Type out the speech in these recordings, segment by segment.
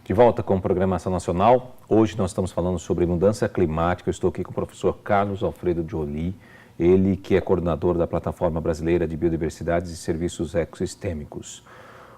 De volta com Programação Nacional. Hoje nós estamos falando sobre mudança climática. Eu estou aqui com o professor Carlos Alfredo Joly, ele que é coordenador da Plataforma Brasileira de Biodiversidade e Serviços Ecossistêmicos.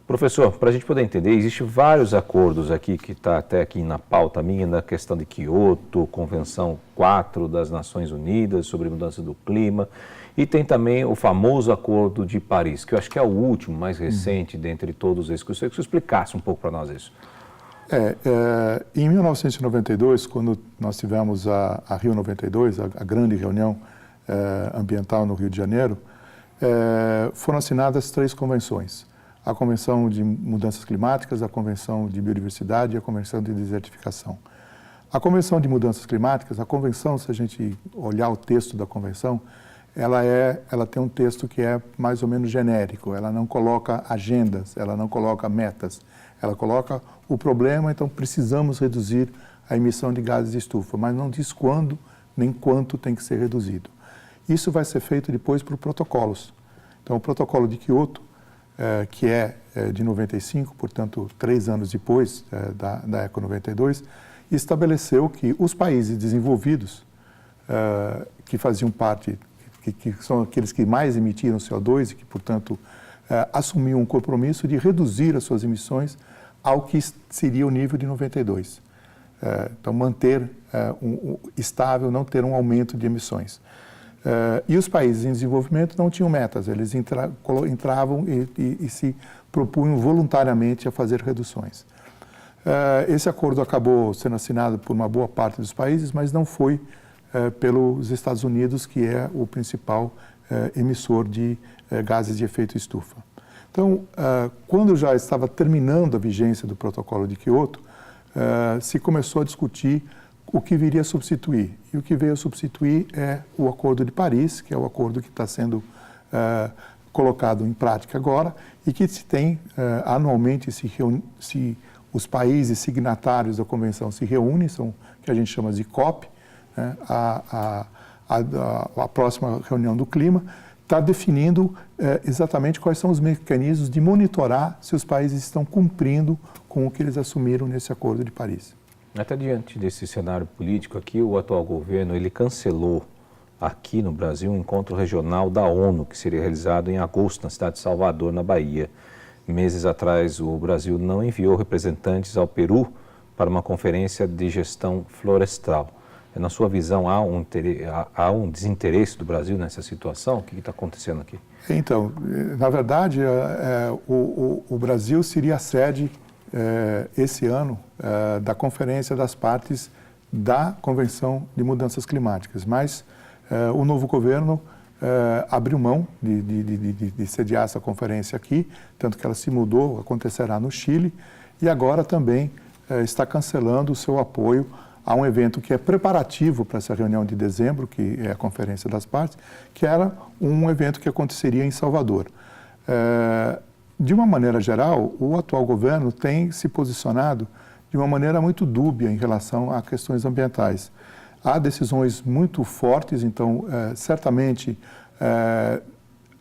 Professor, para a gente poder entender, existem vários acordos aqui, que está até aqui na pauta minha, na questão de Quioto, Convenção 4 das Nações Unidas sobre mudança do clima, e tem também o famoso Acordo de Paris, que eu acho que é o último, mais recente, dentre todos esses. Gostaria que você explicasse um pouco para nós isso. Em 1992, quando nós tivemos a Rio 92, a grande reunião ambiental no Rio de Janeiro, foram assinadas 3 convenções. A Convenção de Mudanças Climáticas, a Convenção de Biodiversidade e a Convenção de Desertificação. A Convenção de Mudanças Climáticas, a Convenção, se a gente olhar o texto da Convenção, ela tem um texto que é mais ou menos genérico, ela não coloca agendas, ela não coloca metas, ela coloca o problema, então precisamos reduzir a emissão de gases de estufa, mas não diz quando nem quanto tem que ser reduzido. Isso vai ser feito depois por protocolos. Então, o protocolo de Quioto, que é de 95, portanto, 3 anos depois da Eco 92, estabeleceu que os países desenvolvidos, que faziam parte, que são aqueles que mais emitiram CO2 e que, portanto, assumiam um compromisso de reduzir as suas emissões ao que seria o nível de 92. Então, manter estável, não ter um aumento de emissões. E os países em desenvolvimento não tinham metas, eles entravam e se propunham voluntariamente a fazer reduções. Esse acordo acabou sendo assinado por uma boa parte dos países, mas não foi pelos Estados Unidos, que é o principal emissor de gases de efeito estufa. Então, quando já estava terminando a vigência do protocolo de Quioto, se começou a discutir o que viria a substituir. E o que veio a substituir é o Acordo de Paris, que é o acordo que está sendo colocado em prática agora e que se tem anualmente, se os países signatários da Convenção se reúnem, são que a gente chama de COP, né, a próxima reunião do clima, está definindo exatamente quais são os mecanismos de monitorar se os países estão cumprindo com o que eles assumiram nesse Acordo de Paris. Até diante desse cenário político aqui, o atual governo, ele cancelou aqui no Brasil um encontro regional da ONU, que seria realizado em agosto na cidade de Salvador, na Bahia. Meses atrás, o Brasil não enviou representantes ao Peru para uma conferência de gestão florestal. Na sua visão, há um desinteresse do Brasil nessa situação? O que está acontecendo aqui? Então, na verdade, o Brasil seria a sede esse ano da Conferência das Partes da Convenção de Mudanças Climáticas, mas o novo governo abriu mão de sediar essa conferência aqui, tanto que ela se mudou, acontecerá no Chile, e agora também está cancelando o seu apoio a um evento que é preparativo para essa reunião de dezembro, que é a Conferência das Partes, que era um evento que aconteceria em Salvador. De uma maneira geral, o atual governo tem se posicionado de uma maneira muito dúbia em relação a questões ambientais. Há decisões muito fortes, então, certamente,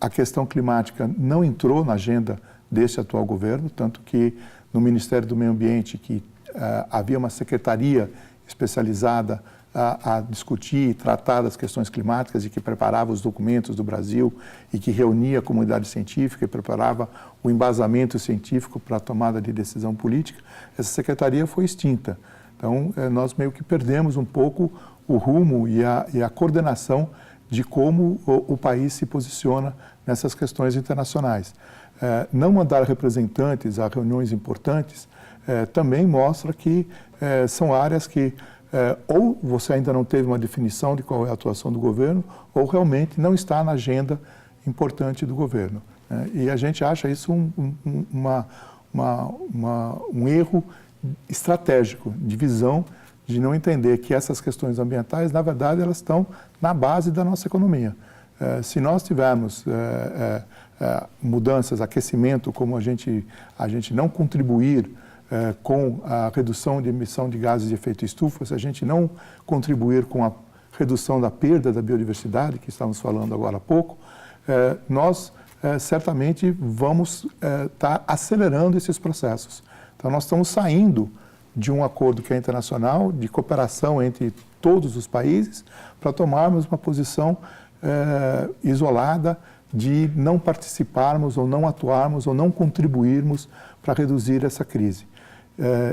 a questão climática não entrou na agenda desse atual governo, tanto que no Ministério do Meio Ambiente, que havia uma secretaria especializada a discutir e tratar das questões climáticas e que preparava os documentos do Brasil e que reunia a comunidade científica e preparava o embasamento científico para a tomada de decisão política, essa secretaria foi extinta. Então, nós meio que perdemos um pouco o rumo e a coordenação de como o país se posiciona nessas questões internacionais. Não mandar representantes a reuniões importantes também mostra que são áreas que ou você ainda não teve uma definição de qual é a atuação do governo, ou realmente não está na agenda importante do governo. E a gente acha isso um erro estratégico, de visão, de não entender que essas questões ambientais, na verdade, elas estão na base da nossa economia. Se nós tivermos mudanças, aquecimento, como a gente não contribuir com a redução de emissão de gases de efeito estufa, se a gente não contribuir com a redução da perda da biodiversidade, que estávamos falando agora há pouco, nós certamente vamos estar acelerando esses processos. Então, nós estamos saindo de um acordo que é internacional, de cooperação entre todos os países, para tomarmos uma posição isolada de não participarmos ou não atuarmos ou não contribuirmos para reduzir essa crise.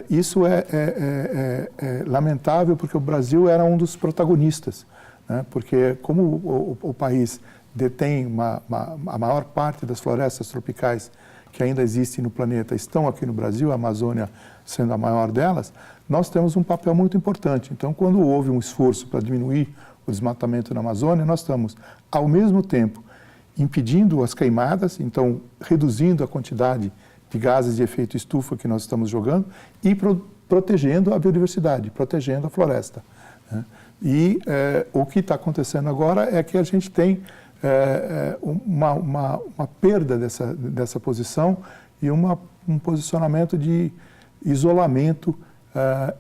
Isso é lamentável porque o Brasil era um dos protagonistas, né? Porque como o país detém a maior parte das florestas tropicais que ainda existem no planeta, estão aqui no Brasil, a Amazônia sendo a maior delas, nós temos um papel muito importante. Então, quando houve um esforço para diminuir o desmatamento na Amazônia, nós estamos, ao mesmo tempo, impedindo as queimadas, então reduzindo a quantidade de gases de efeito estufa que nós estamos jogando e protegendo a biodiversidade, protegendo a floresta, né? E o que está acontecendo agora é que a gente tem uma perda dessa posição e um posicionamento de isolamento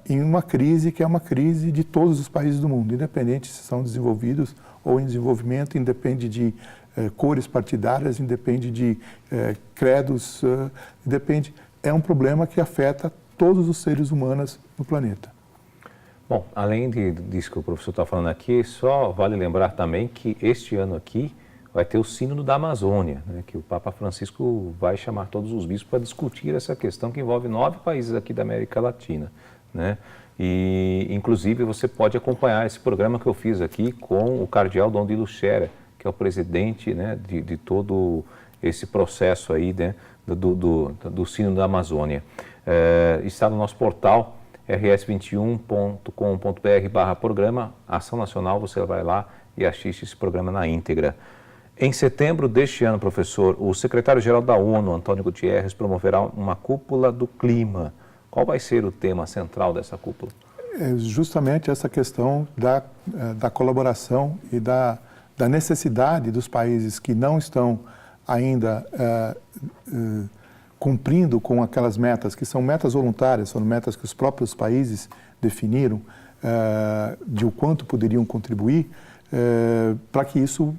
em uma crise que é uma crise de todos os países do mundo, independente se são desenvolvidos ou em desenvolvimento, independe de cores partidárias, independe de credos, é um problema que afeta todos os seres humanos no planeta. Bom, além disso que o professor está falando aqui, só vale lembrar também que este ano aqui vai ter o Sínodo da Amazônia, né, que o Papa Francisco vai chamar todos os bispos para discutir essa questão que envolve 9 países aqui da América Latina, né? E, inclusive, você pode acompanhar esse programa que eu fiz aqui com o cardeal Dom Dilo Scherer, que é o presidente, né, de todo esse processo aí, né, do Sínodo da Amazônia. Está no nosso portal rs21.com.br/programa Ação Nacional, você vai lá e assiste esse programa na íntegra. Em setembro deste ano, professor, o secretário-geral da ONU, Antônio Guterres, promoverá uma cúpula do clima. Qual vai ser o tema central dessa cúpula? É justamente essa questão da colaboração e da necessidade dos países que não estão ainda cumprindo com aquelas metas, que são metas voluntárias, são metas que os próprios países definiram, de o quanto poderiam contribuir, para que isso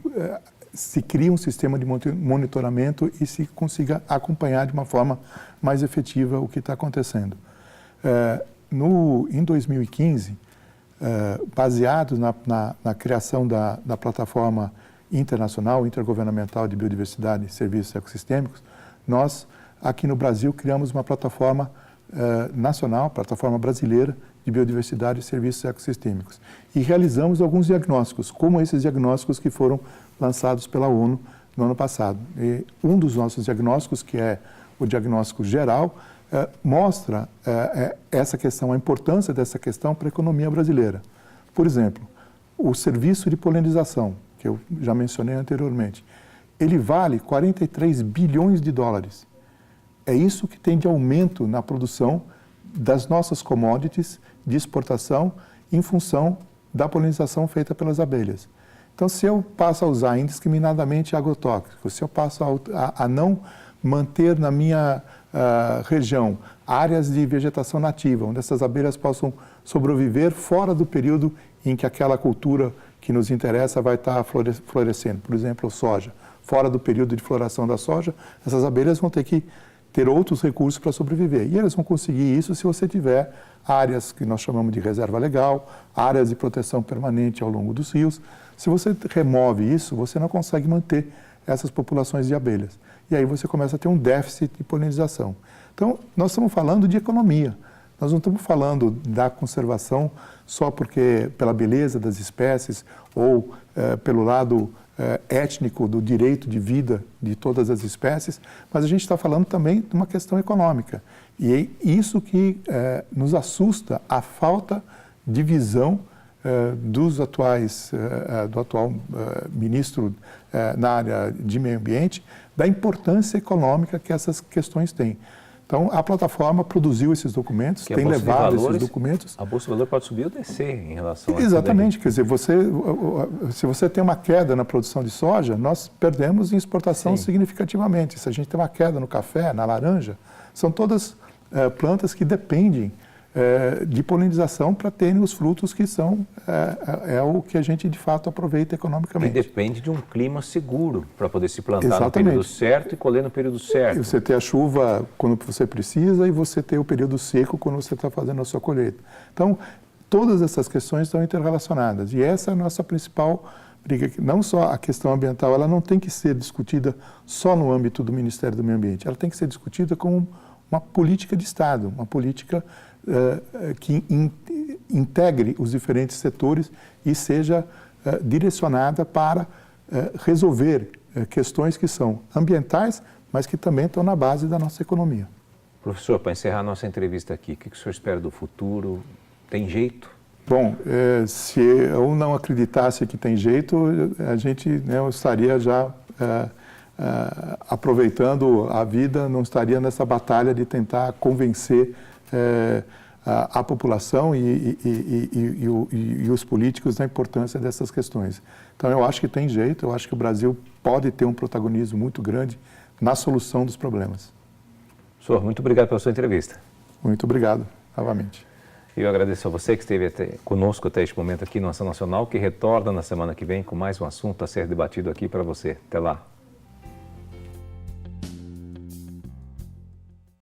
se crie um sistema de monitoramento e se consiga acompanhar de uma forma mais efetiva o que está acontecendo. Em 2015, baseados na criação da plataforma internacional, intergovernamental de biodiversidade e serviços ecossistêmicos, nós, aqui no Brasil, criamos uma plataforma nacional, plataforma brasileira de biodiversidade e serviços ecossistêmicos. E realizamos alguns diagnósticos, como esses diagnósticos que foram lançados pela ONU no ano passado. E um dos nossos diagnósticos, que é o diagnóstico geral, mostra essa questão, a importância dessa questão para a economia brasileira. Por exemplo, o serviço de polinização, que eu já mencionei anteriormente, ele vale 43 bilhões de dólares. É isso que tem de aumento na produção das nossas commodities de exportação em função da polinização feita pelas abelhas. Então, se eu passo a usar indiscriminadamente agrotóxicos, se eu passo a não manter na minha região áreas de vegetação nativa, onde essas abelhas possam sobreviver fora do período em que aquela cultura que nos interessa vai estar florescendo, por exemplo, soja. Fora do período de floração da soja, essas abelhas vão ter que ter outros recursos para sobreviver. E eles vão conseguir isso se você tiver áreas que nós chamamos de reserva legal, áreas de proteção permanente ao longo dos rios. Se você remove isso, você não consegue manter essas populações de abelhas. E aí você começa a ter um déficit de polinização. Então, nós estamos falando de economia. Nós não estamos falando da conservação só porque pela beleza das espécies ou pelo lado étnico do direito de vida de todas as espécies, mas a gente está falando também de uma questão econômica. E é isso que nos assusta, a falta de visão do atual ministro na área de meio ambiente, da importância econômica que essas questões têm. Então, a plataforma produziu esses documentos, tem levado esses documentos. A Bolsa de Valores pode subir ou descer em relação a... Exatamente, quer dizer, se você tem uma queda na produção de soja, nós perdemos em exportação significativamente. Se a gente tem uma queda no café, na laranja, são todas plantas que dependem de polinização para terem os frutos que são o que a gente de fato aproveita E economicamente. depende de um clima seguro para poder se plantar no Exatamente. período certo e colher no período certo. E você ter a chuva quando você precisa e você ter o período seco quando você está fazendo a sua colheita. Então, todas essas questões estão interrelacionadas. E essa é a nossa principal briga. Não só a questão ambiental, ela não tem que ser discutida só no âmbito do Ministério do Meio Ambiente. Ela tem que ser discutida como uma política de Estado, uma política que integre os diferentes setores e seja direcionada para resolver questões que são ambientais, mas que também estão na base da nossa economia. Professor, para encerrar a nossa entrevista aqui, o que o senhor espera do futuro? Tem jeito? Bom, se eu não acreditasse que tem jeito, a gente eu estaria já aproveitando a vida, não estaria nessa batalha de tentar convencer a população e os políticos da importância dessas questões. Então, eu acho que tem jeito, eu acho que o Brasil pode ter um protagonismo muito grande na solução dos problemas. Senhor, muito obrigado pela sua entrevista. Muito obrigado, novamente. Eu agradeço a você que esteve conosco até este momento aqui no Ação Nacional, que retorna na semana que vem com mais um assunto a ser debatido aqui para você. Até lá.